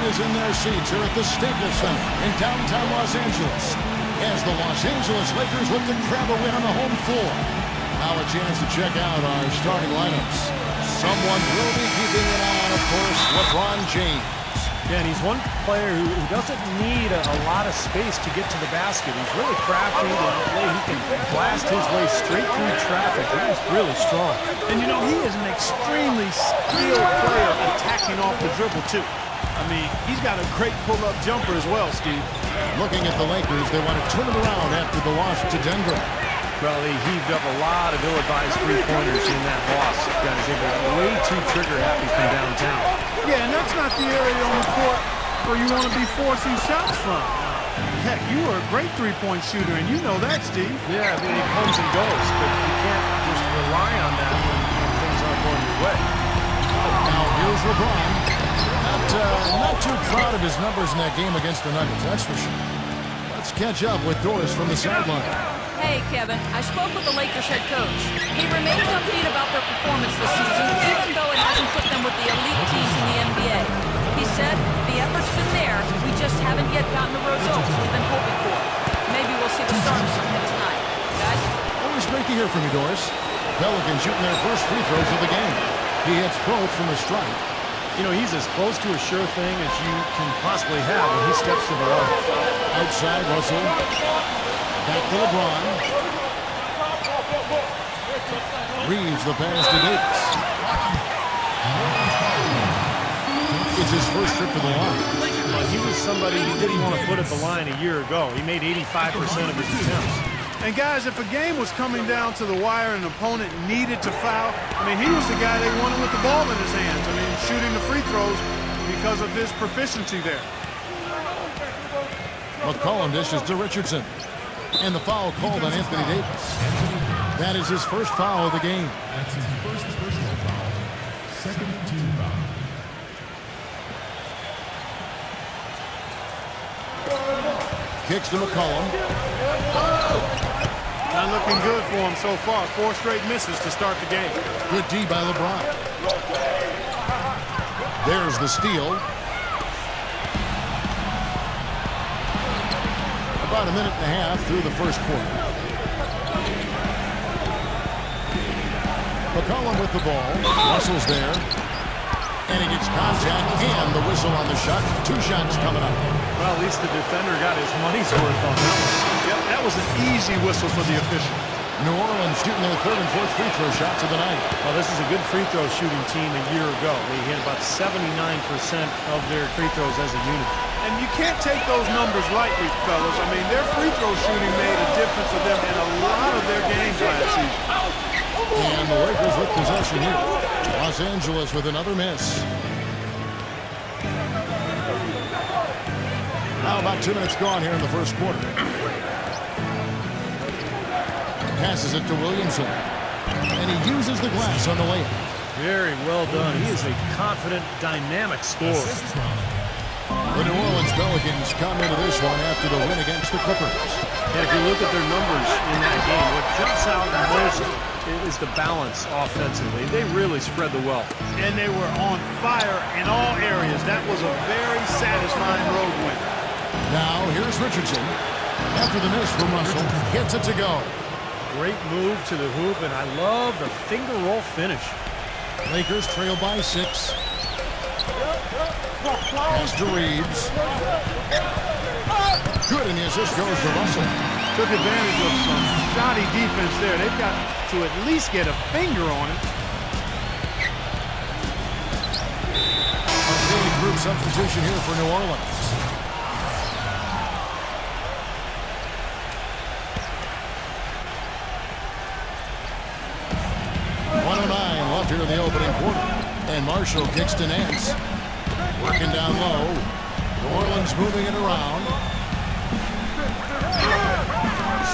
is in their seats here at the Staples Center in downtown Los Angeles as the Los Angeles Lakers look to grab a win on the home floor. Now a chance to check out our starting lineups. Someone will be keeping an eye on, of course, LeBron James. Yeah, and he's one player who doesn't need a lot of space to get to the basket. He's really crafty. The way he can blast his way straight through traffic. He's really strong. And, you know, he is an extremely skilled player attacking off the dribble, too. I mean, he's got a great pull-up jumper as well, Steve. Looking at the Lakers, they want to turn it around after the loss to Denver. Well, he heaved up a lot of ill-advised three-pointers in that loss. Guys, they were way too trigger-happy from downtown. Yeah, and that's not the area on the court where you want to be forcing shots from. Heck, you were a great three-point shooter, and you know that, Steve. Yeah, I mean, it comes and goes, but you can't just rely on that when things aren't going your way. Now, here's LeBron. Not too proud of his numbers in that game against the Nuggets, that's for sure. Let's catch up with Doris from the sideline. Hey, Kevin. I spoke with the Lakers head coach. He remained upbeat about their performance this season, even though it hasn't put them with the elite teams in the NBA. He said, the effort's been there, we just haven't yet gotten the results we've been hoping for. Maybe we'll see the start of something tonight. Guys? Always great to hear from you, Doris. Pelicans shooting their first free throws of the game. He hits both from the strike. You know, he's as close to a sure thing as you can possibly have when he steps to the line. Outside, Russell. Back to LeBron. Reeves the pass to Davis. It's his first trip to the line. Well, he was somebody who didn't want to put at the line a year ago. He made 85% of his attempts. And, guys, if a game was coming down to the wire and an opponent needed to foul, I mean, he was the guy they wanted with the ball in his hands. I mean, shooting the free throws because of his proficiency there. McCollum dishes to Richardson. And the foul called on Anthony Davis. That is his first foul of the game. That's his first personal foul. Second team foul. Kicks to McCollum. Not looking good for him so far. 4 straight misses to start the game. Good D by LeBron. There's the steal. About a minute and a half through the first quarter. McCollum with the ball. Russell's there. And he gets contact and the whistle on the shot. 2 shots coming up. Well, at least the defender got his money's worth on that one. Yep, that was an easy whistle for the official. New Orleans shooting their 3rd and 4th free throw shots of the night. Well, this is a good free throw shooting team a year ago. They hit about 79% of their free throws as a unit. And you can't take those numbers lightly, fellas. I mean, their free throw shooting made a difference for them in a lot of their games last season. And the Lakers with possession here. Los Angeles with another miss. Now about 2 minutes gone here in the first quarter. Passes it to Williamson. And he uses the glass on the layup. Very well done. He is a confident, dynamic scorer. The New Orleans Pelicans come into this one after the win against the Clippers. And if you look at their numbers in that game, what jumps out most is the balance offensively. They really spread the wealth. And they were on fire in all areas. That was a very satisfying road win. Now here's Richardson. After the miss from Russell, gets it to go. Great move to the hoop, and I love the finger roll finish. Lakers trail by 6. Pass to Reeves. Good, and the assist goes to Russell. Took advantage of some shoddy defense there. They've got to at least get a finger on it. A big group substitution here for New Orleans. Left here in the opening quarter. And Marshall kicks to Nance. Working down low. New Orleans moving it around.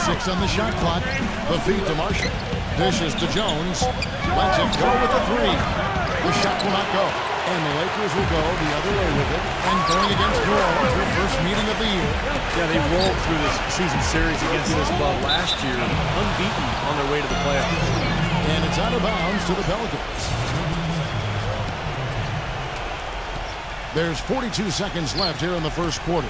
6 on the shot clock. The feed to Marshall. Dishes to Jones. Lets it go with the 3. The shot will not go. And the Lakers will go the other way with it. And going against New Orleans, their first meeting of the year. Yeah, they rolled through this season series against this club last year, unbeaten on their way to the playoffs. And it's out of bounds to the Pelicans. Well, There's 42 seconds left here in the first quarter.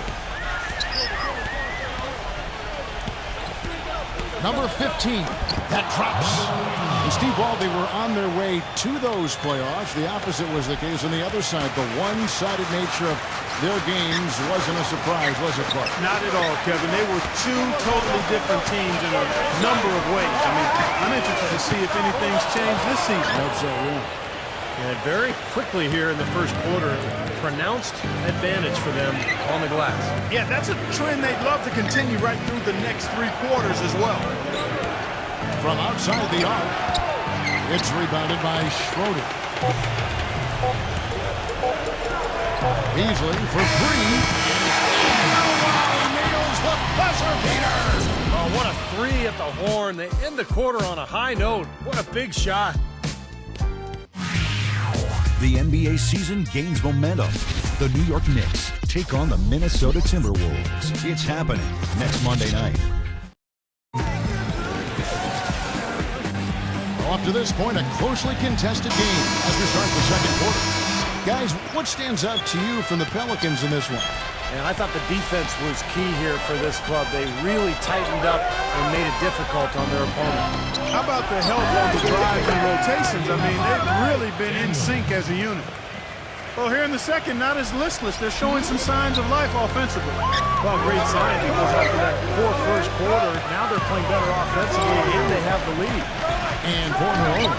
Number 15, that drops. And Steve Ball, they were on their way to those playoffs. The opposite was the case on the other side. The one-sided nature of their games wasn't a surprise, was it, Clark? Not at all, Kevin. They were two totally different teams in a number of ways. I mean, I'm interested to see if anything's changed this season. I hope so, yeah. And very quickly here in the first quarter, pronounced advantage for them on the glass. Yeah, that's a trend they'd love to continue right through the next 3 quarters as well. From outside the arc, it's rebounded by Schroeder. Beasley for 3. Nails the buzzer beater. Oh, what a 3 at the horn. They end the quarter on a high note. What a big shot. The NBA season gains momentum. The New York Knicks take on the Minnesota Timberwolves. It's happening next Monday night. Well, up to this point, a closely contested game as we start the second quarter. Guys, what stands out to you from the Pelicans in this one? And I thought the defense was key here for this club. They really tightened up and made it difficult on their opponent. How about the help on the drives and rotations? I mean, they've really been in sync as a unit. Well, here in the second, not as listless. They're showing some signs of life offensively. Well, great sign because after that poor first quarter, now they're playing better offensively and they have the lead. And for New Orleans,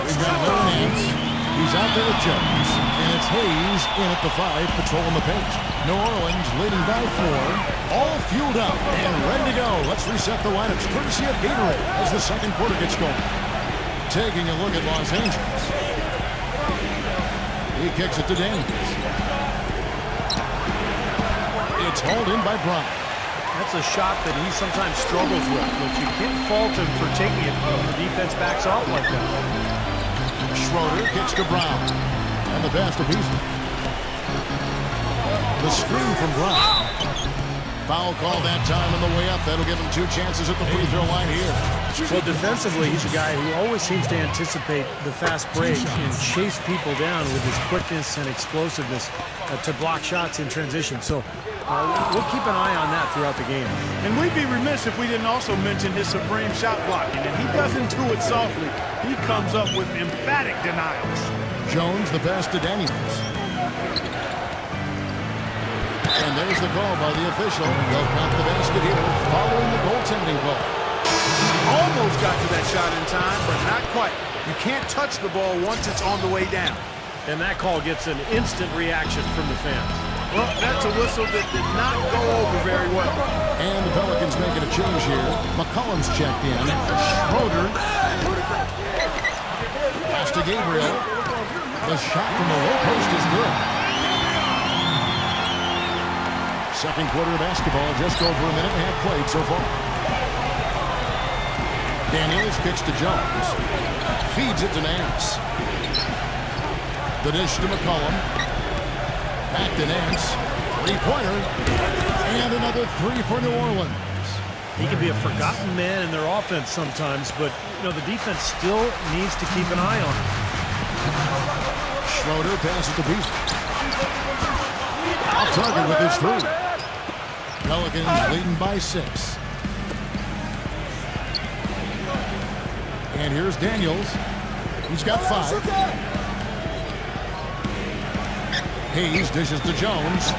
we've got Will Nance. He's out there with Jones, and it's Hayes in at the 5, patrolling the paint. New Orleans leading by 4, all fueled up and ready to go. Let's reset the lineups, courtesy of Gatorade, as the second quarter gets going. Taking a look at Los Angeles. He kicks it to Daniels. It's hauled in by Brown. That's a shot that he sometimes struggles with, but you can't fault him for taking it when the defense backs off like that. Schroeder kicks to Brown. And the pass to Beasley. The screen from Brown. Foul call that time on the way up. That'll give him 2 chances at the free throw line here. Well, defensively, he's a guy who always seems to anticipate the fast break and chase people down with his quickness and explosiveness to block shots in transition. So we'll keep an eye on that throughout the game. And we'd be remiss if we didn't also mention his supreme shot blocking. And he doesn't do it softly. He comes up with emphatic denials. Jones, the pass to Daniels. And there's the call by the official. They'll count the basket here following the goaltending call. Almost got to that shot in time, but not quite. You can't touch the ball once it's on the way down. And that call gets an instant reaction from the fans. Well, that's a whistle that did not go over very well. And the Pelicans making a change here. McCollum's checked in. Schroeder. Pass to Gabriel. The shot from the low post is good. Second quarter of basketball, just over a minute and a half played so far. Daniels kicks to Jones. Feeds it to Nance. The dish to McCollum. Back to Nance. Three-pointer. And another 3 for New Orleans. He can be a forgotten man in their offense sometimes, but you know the defense still needs to keep an eye on him. Schroeder passes to Beasley. Off target with his 3. Pelicans leading by 6. And here's Daniels. He's got 5. Hayes dishes to Jones.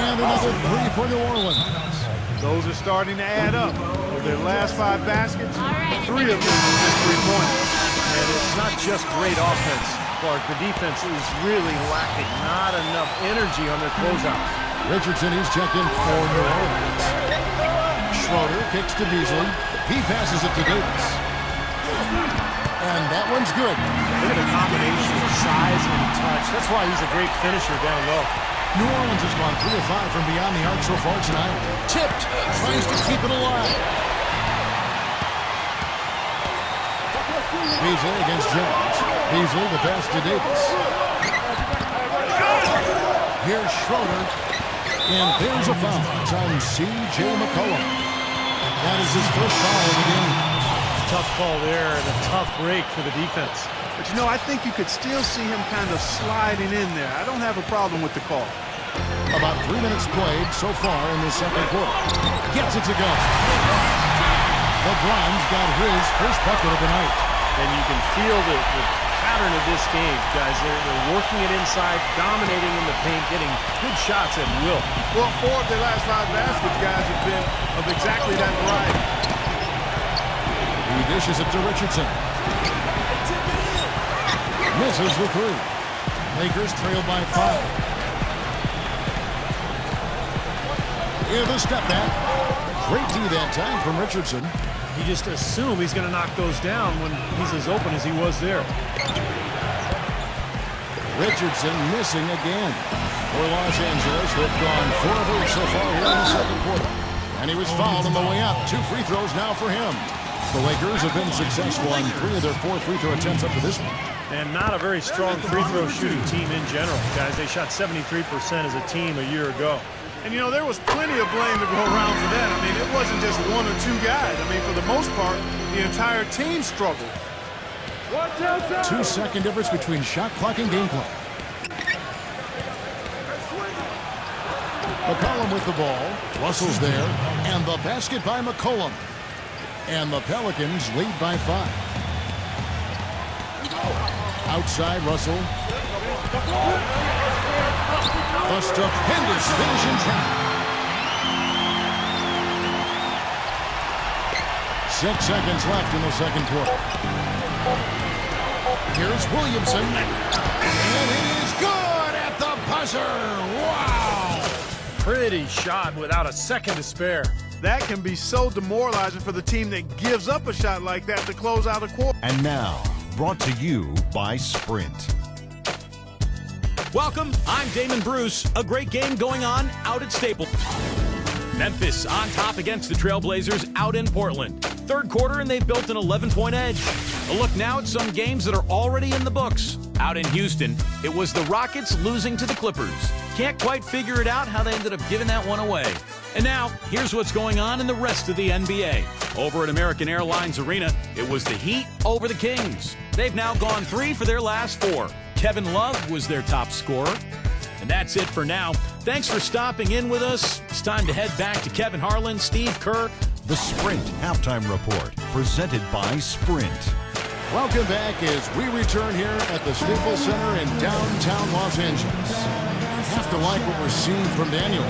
And another 3 for New Orleans. Those are starting to add up. With their last 5 baskets, 3 of them have been 3-pointers. And it's not just great offense, Clark. The defense is really lacking. Not enough energy on their closeouts. Richardson, he's checked in for New Orleans. Schroeder kicks to Beasley. He passes it to Davis. And that one's good. Look at the combination of size and touch. That's why he's a great finisher down low. New Orleans has gone 3 of 5 from beyond the arc so far tonight. Tipped, tries to keep it alive. Beasley against Jones. Beasley, the pass to Davis. Here's Schroeder. And there's a foul. It's on C.J. McCollum. That is his first foul of the game. Tough call there and a tough break for the defense. But, you know, I think you could still see him kind of sliding in there. I don't have a problem with the call. About 3 minutes played so far in the second quarter. Gets it to go. LeBron's got his first bucket of the night. And you can feel the pattern of this game, guys. They're working it inside, dominating in the paint, getting good shots at will. Well, 4 of their last 5 baskets, guys, have been of exactly that variety. He dishes it to Richardson. Misses the 3. Lakers trail by 5. In the step back. Great D that time from Richardson. You just assume he's going to knock those down when he's as open as he was there. Richardson missing again. For Los Angeles, they've gone 4 of 8 so far here in the second quarter. And he was fouled on the way up. 2 free throws now for him. The Lakers have been successful on 3 of their 4 free throw attempts up to this point. And not a very strong free throw shooting team in general, guys. They shot 73% as a team a year ago. And, you know, there was plenty of blame to go around for that. I mean, it wasn't just 1 or 2 guys. I mean, for the most part, the entire team struggled. 2-second difference between shot clock and game clock. McCollum with the ball. Russell's there. And the basket by McCollum. And the Pelicans lead by 5. Outside, Russell. A stupendous finish in traffic. 6 seconds left in the second quarter. Here's Williamson. And it is good at the buzzer. Wow! Pretty shot without a second to spare. That can be so demoralizing for the team that gives up a shot like that to close out a quarter. And now, brought to you by Sprint. Welcome, I'm Damon Bruce. A great game going on out at Staples. Memphis on top against the Trailblazers out in Portland. Third quarter and they've built an 11-point edge. A look now at some games that are already in the books. Out in Houston, it was the Rockets losing to the Clippers. Can't quite figure it out how they ended up giving that one away. And now, here's what's going on in the rest of the NBA. Over at American Airlines Arena, it was the Heat over the Kings. They've now gone 3 for their last 4. Kevin Love was their top scorer. And that's it for now. Thanks for stopping in with us. It's time to head back to Kevin Harlan, Steve Kerr. The Sprint Halftime Report, presented by Sprint. Welcome back as we return here at the Staples Center in downtown Los Angeles. Have to like what we're seeing from Daniels.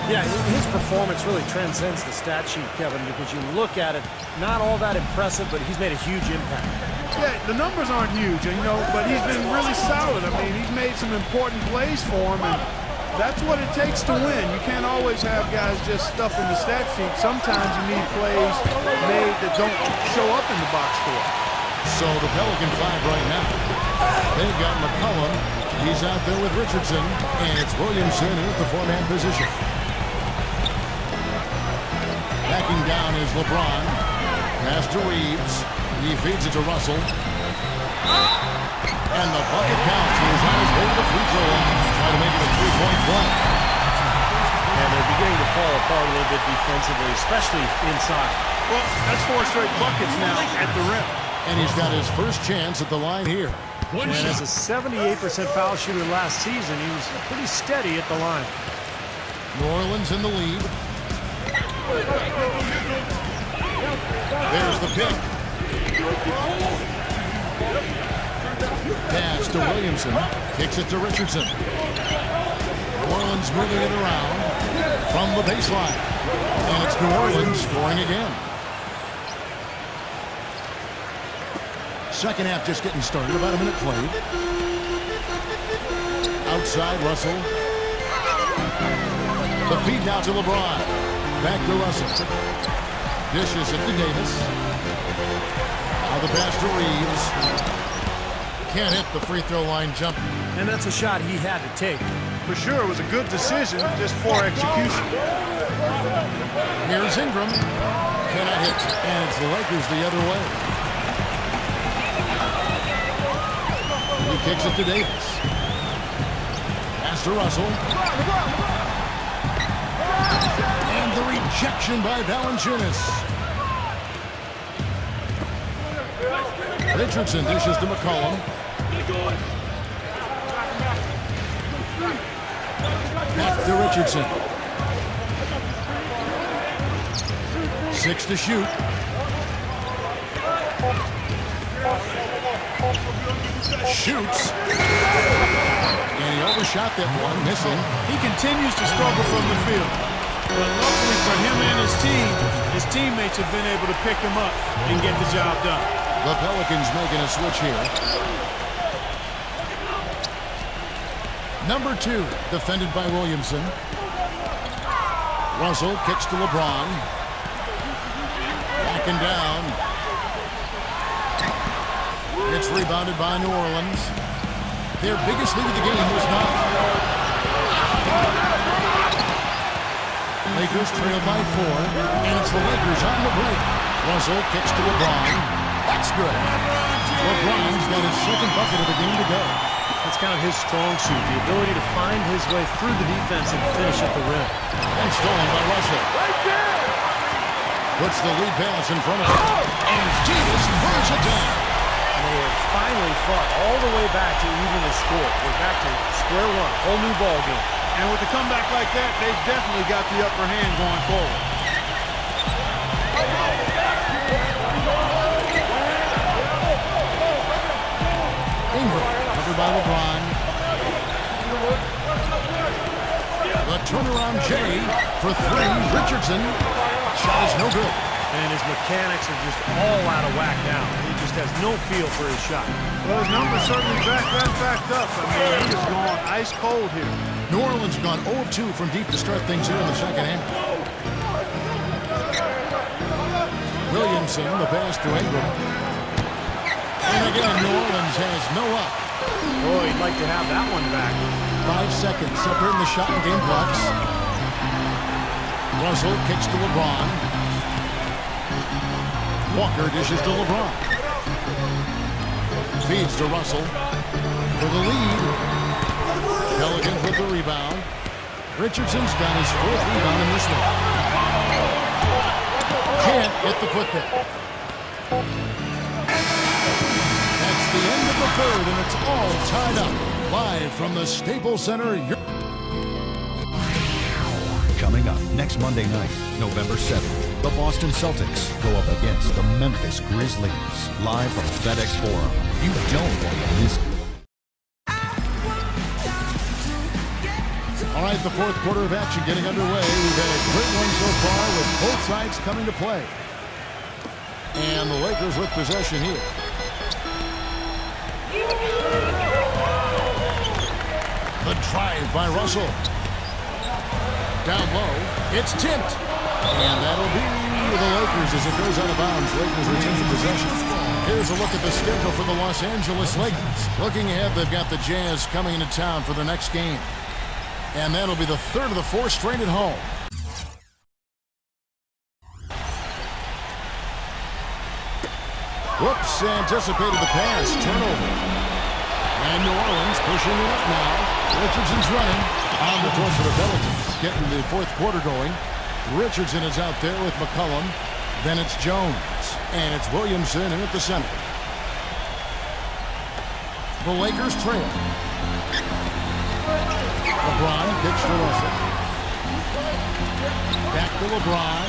Yeah, his performance really transcends the stat sheet, Kevin, because you look at it, not all that impressive, but he's made a huge impact. Yeah, the numbers aren't huge, you know, but he's been really solid. I mean, he's made some important plays for him, and that's what it takes to win. You can't always have guys just stuffing the stat sheet. Sometimes you need plays made that don't show up in the box score. So the Pelican 5 right now. They've got McCollum. He's out there with Richardson, and it's Williamson in at the 4-man position. Backing down is LeBron. Pass to Reeves. He feeds it to Russell. And the bucket counts. He is on his way to the free throw line. Try to make it a 3-point play. And they're beginning to fall apart a little bit defensively, especially inside. Well, that's 4 straight buckets now at the rim. And he's got his first chance at the line here. And as a 78% foul shooter last season, he was pretty steady at the line. New Orleans in the lead. There's the pick. Pass to Williamson. Kicks it to Richardson. New Orleans moving it around from the baseline. And it's New Orleans scoring again. Second half just getting started. About a minute played. Outside, Russell. The feed now to LeBron. Back to Russell. Dishes it to Davis. Now the pass to Reeves. Can't hit the free throw line jumper. And that's a shot he had to take. For sure, it was a good decision, just poor execution. Here's Ingram. Cannot hit. And it's the Lakers the other way. He kicks it to Davis. Pass to Russell. And the rejection by Valanciunas. Richardson dishes to McCollum. Back to Richardson. 6 to shoot. Shoots. And he overshot that one, missing. He continues to struggle from the field. But luckily for him and his teammates have been able to pick him up and get the job done. The Pelicans making a switch here. Number 2, defended by Williamson. Russell kicks to LeBron. Backing down. It's rebounded by New Orleans. Their biggest lead of the game was 9. Lakers trail by 4, and it's the Lakers on the break. Russell kicks to LeBron. That's good. LeBron's got his second bucket of the game to go. That's kind of his strong suit, the ability to find his way through the defense and finish at the rim. And stolen by Russell. Puts the lead pass in front of him. And Davis brings it down. They have finally fought all the way back to even the score. We're back to square one, whole new ball game. And with a comeback like that, they've definitely got the upper hand going forward. Ingram, covered by LeBron. The turnaround J for 3. Richardson. Shot is no good. And his mechanics are just all out of whack now. He just has no feel for his shot. Well, his numbers certainly back that fact up. I mean, he is gone ice cold here. New Orleans have gone 0 of 2 from deep to start things here in the second half. Williamson, the pass to Ingram. And again, New Orleans has no up. Boy, he'd like to have that one back. 5 seconds separating the shot and game clocks. Russell kicks to LeBron. Walker dishes to LeBron. Feeds to Russell for the lead. Pelicans with the rebound. Richardson's got his 4th rebound in this one. Can't get the putback. That's the end of the third, and it's all tied up. Live from the Staples Center. Coming up next Monday night, November 7th, the Boston Celtics go up against the Memphis Grizzlies. Live from FedEx Forum. You don't want to miss it. All right, the 4th quarter of action getting underway. We've had a great one so far with both sides coming to play. And the Lakers with possession here. The drive by Russell. Down low, it's tipped. And that'll be the Lakers as it goes out of bounds. Lakers retain possession. Here's a look at the schedule for the Los Angeles Lakers. Looking ahead, they've got the Jazz coming into town for the next game. And that'll be the 3rd of the 4 straight at home. Whoops, anticipated the pass. Turnover. And New Orleans pushing it up now. Richardson's running on the door for the Pelicans. Getting the 4th quarter going. Richardson is out there with McCollum. Then it's Jones. And it's Williamson in at the center. The Lakers trail. LeBron kicks to Russell. Back to LeBron.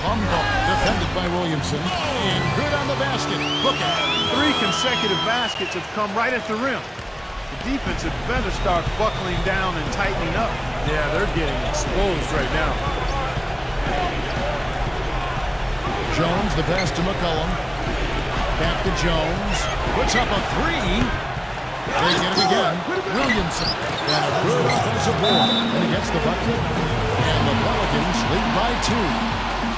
Humble, defended by Williamson. And good on the basket. Look at it. 3 consecutive baskets have come right at the rim. The defense had better start buckling down and tightening up. Yeah, they're getting exposed right now. Jones, the pass to McCollum. Back to Jones. Puts up a 3. They get it again. Williamson. And a good offensive board. And he gets the bucket. And the Pelicans lead by 2.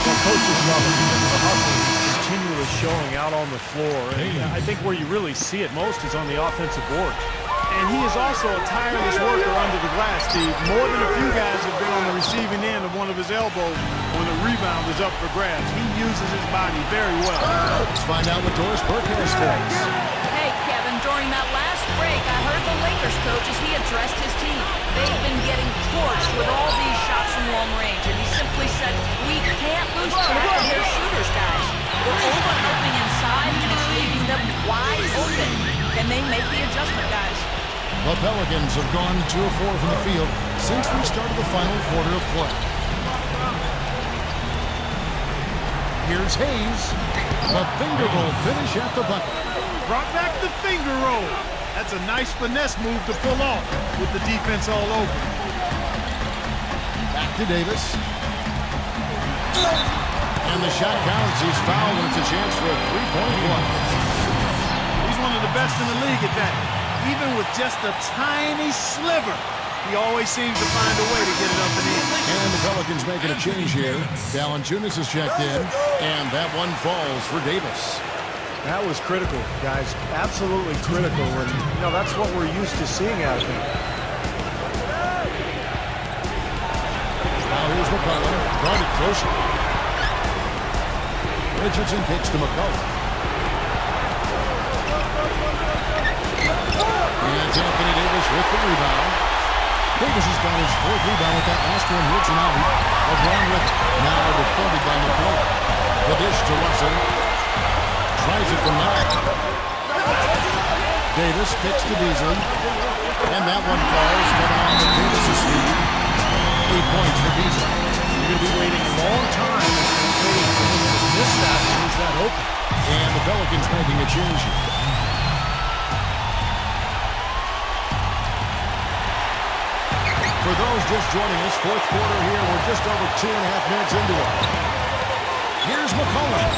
Well, coaches love it because of the hustle he's continually showing out on the floor. And I think where you really see it most is on the offensive boards. And he is also a tireless worker under the glass, Steve. More than a few guys have been on the receiving end of one of his elbows when the rebound is up for grabs. He uses his body very well. Let's find out what Doris Burke has for us. Hey, Kevin, during that last break, I heard the Lakers coach as he addressed his team. They've been getting torched with all these shots from long range, and he simply said, we can't lose track of their shooters, guys. They're overhelping inside, and it's leaving them wide open. Can they make the adjustment, guys? The Pelicans have gone 2 of 4 from the field since we started the final quarter of play. Here's Hayes. The finger roll finish at the bucket. Brought back the finger roll. That's a nice finesse move to pull off with the defense all over. Back to Davis. And the shot counts. He's fouled, and it's a chance for a three-point play. He's one of the best in the league at that. Even with just a tiny sliver, he always seems to find a way to get it up and in. And the Pelicans making a change here. Valanciunas has checked in, and that one falls for Davis. That was critical, guys. Absolutely critical. And, you know, that's what we're used to seeing out of him. Now here's McCollum. Guarded closely. Richardson kicks to McCollum. And Anthony Davis with the rebound. Davis has got his 4th rebound with that last one here tonight. LeBron with it. Now defended by McCollum. The dish to Russell. Tries it from 9. Davis kicks to Beasley. And that one falls, coming on to Davis' feet. 8 points for Beasley. You're going to be waiting a long time for him to miss that and he's that open. And the Pelicans making a change here. For those just joining us, 4th quarter here. We're just over 2.5 minutes into it. Here's McCollum.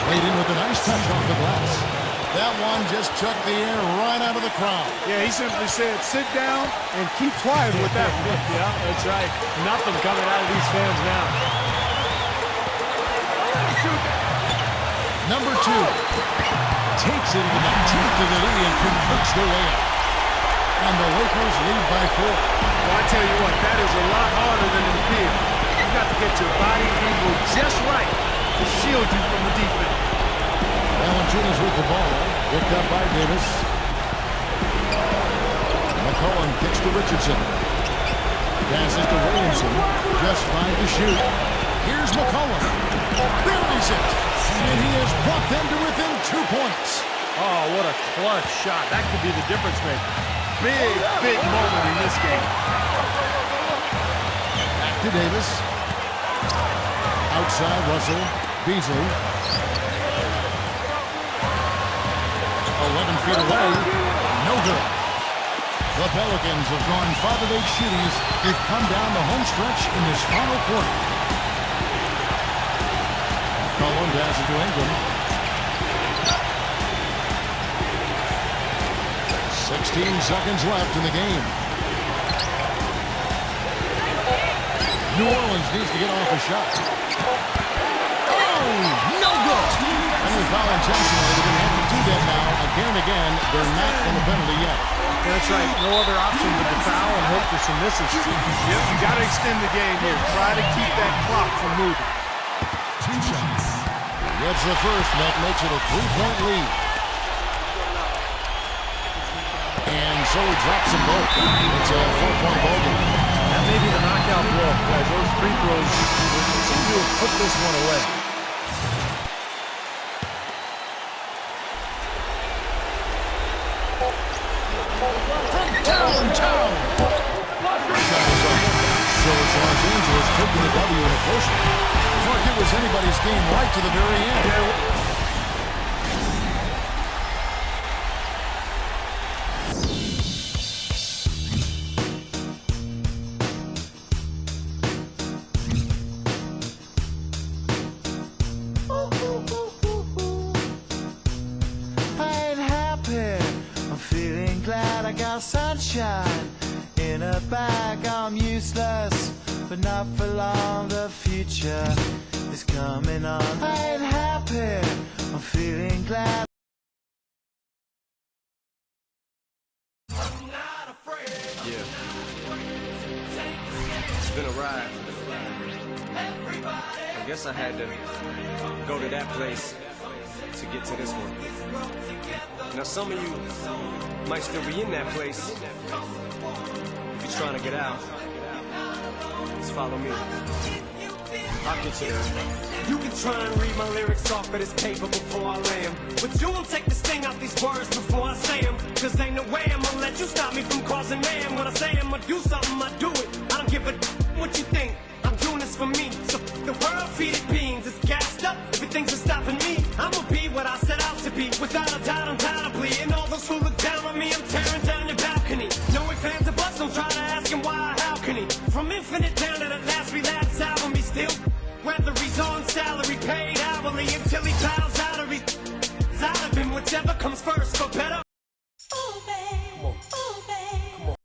Laid in with a nice touch off the glass. That one just took the air right out of the crowd. Yeah, he simply said, sit down and keep quiet with that one. Yeah, that's right. Nothing coming out of these fans now. Number 2 takes it into the teeth of the lead and completes the layup. And the Lakers lead by 4. Well, I tell you what, that is a lot harder than it appears. You've got to get your body angle just right to shield you from the defense. Valanciunas with the ball. Picked up by Davis. McCollum kicks to Richardson. Passes to Williamson. Just 5 to shoot. Here's McCollum. Buries it. And he has brought them to within 2 points. Oh, what a clutch shot. That could be the difference maker. Big moment in this game. Back to Davis. Outside Russell. Beasley. 11 feet away. No good. The Pelicans have gone 5 of 8 shooting as they've come down the home stretch in this final quarter. Cullen passes to Ingram. 16 seconds left in the game. New Orleans needs to get off a shot. Oh, no good. And they foul intentionally. They're going to have to do that now. Again and again, they're not in the penalty yet. That's right. No other option but to foul and hope for some misses. Yep, you got to extend the game here. Try to keep that clock from moving. 2 shots. Gets the first, and that makes it a 3-point lead. And so he drops them both. It's a 4-point ball game. That may be the knockout blow, guys. Those free throws seem to have put this one away. From downtown. Shot is up. So it's Los Angeles taking the W in a close one. Like it was anybody's game right to the very end. Sunshine in a bag, I'm useless, but not for long. The future is coming on. I ain't happy, I'm feeling glad. Yeah, it's been a ride. I guess I had to go to that place to get to this one. Now some of you might still be in that place. If you're trying to get out, just follow me. I'll get you there. You can try and read my lyrics off of this paper before I lay 'em, but you won't take the sting out these words before I say 'em. Cause ain't no way I'm gonna let you stop me from causing mayhem. When I say I'm gonna do something, I do it. I don't give a what you think. I'm doing this for me. So the world feed it beans. It's gassed up. Everything's stopping me. I'ma be what I set out to be. Without a doubt, undoubtedly. And all those who look down on me, I'm tearing down your balcony. No ifs, ands, or buts. Don't try to ask him why or how can he. From Infinite down to the last relapse album, he still. Whether he's on salary, paid hourly, until he bows out or he's out of him. Whichever comes first.